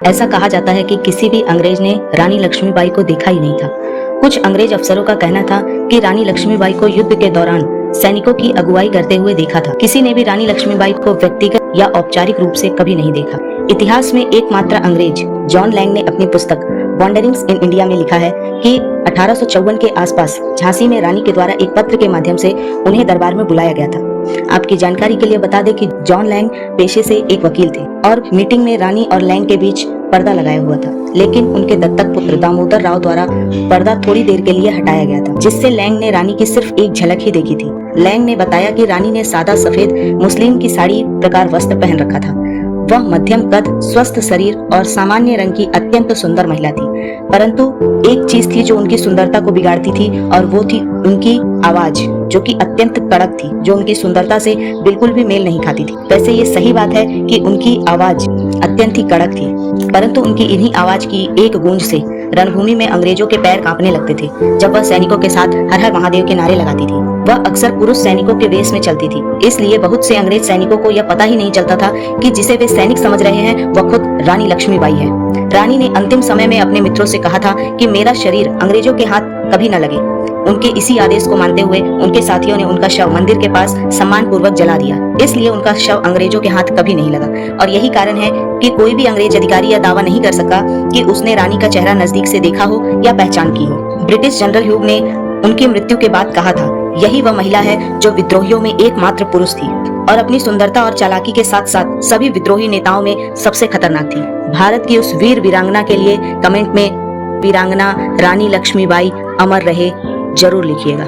ऐसा कहा जाता है कि किसी भी अंग्रेज ने रानी लक्ष्मीबाई को देखा ही नहीं था। कुछ अंग्रेज अफसरों का कहना था कि रानी लक्ष्मीबाई को युद्ध के दौरान सैनिकों की अगुवाई करते हुए देखा था। किसी ने भी रानी लक्ष्मीबाई को व्यक्तिगत या औपचारिक रूप से कभी नहीं देखा। इतिहास में एकमात्र अंग्रेज जॉन लैंग ने अपनी पुस्तक वॉन्डरिंग्स इन इंडिया में लिखा है कि 1854 के आसपास झांसी में रानी के द्वारा एक पत्र के माध्यम से उन्हें दरबार में बुलाया गया था। आपकी जानकारी के लिए बता दें कि जॉन लैंग पेशे से एक वकील थे और मीटिंग में रानी और लैंग के बीच पर्दा लगाया हुआ था, लेकिन उनके दत्तक पुत्र दामोदर राव द्वारा पर्दा थोड़ी देर के लिए हटाया गया था, जिससे लैंग ने रानी की सिर्फ एक झलक ही देखी थी। लैंग ने बताया कि रानी ने सादा सफेद मुस्लिम की साड़ी प्रकार वस्त्र पहन रखा था। वह मध्यम कद, स्वस्थ शरीर और सामान्य रंग की अत्यंत सुंदर महिला थी, परंतु एक चीज थी जो उनकी सुंदरता को बिगाड़ती थी और वो थी उनकी आवाज, जो कि अत्यंत कड़क थी, जो उनकी सुंदरता से बिल्कुल भी मेल नहीं खाती थी। वैसे ये सही बात है कि उनकी आवाज अत्यंत ही कड़क थी, परंतु उनकी इन्हीं आवाज की एक गूंज से रणभूमि में अंग्रेजों के पैर कांपने लगते थे। जब वह सैनिकों के साथ हर हर महादेव के नारे लगाती थी, वह अक्सर पुरुष सैनिकों के वेश में चलती थी, इसलिए बहुत से अंग्रेज सैनिकों को यह पता ही नहीं चलता था कि जिसे वे सैनिक समझ रहे हैं वह खुद रानी लक्ष्मीबाई है। रानी ने अंतिम समय में अपने मित्रों से कहा था कि मेरा शरीर अंग्रेजों के हाथ कभी न लगे। उनके इसी आदेश को मानते हुए उनके साथियों ने उनका शव मंदिर के पास सम्मान पूर्वक जला दिया, इसलिए उनका शव अंग्रेजों के हाथ कभी नहीं लगा। और यही कारण है कि कोई भी अंग्रेज अधिकारी यह दावा नहीं कर सका कि उसने रानी का चेहरा नजदीक से देखा हो या पहचान की हो। ब्रिटिश जनरल ह्यूग ने उनकी मृत्यु के बाद कहा था, यही वह महिला है जो विद्रोहियों में एकमात्र पुरुष थी और अपनी सुंदरता और चालाकी के साथ साथ सभी विद्रोही नेताओं में सबसे खतरनाक थी। भारत की उस वीर वीरांगना के लिए कमेंट में वीरांगना रानी लक्ष्मीबाई अमर रहे जरूर लिखिएगा।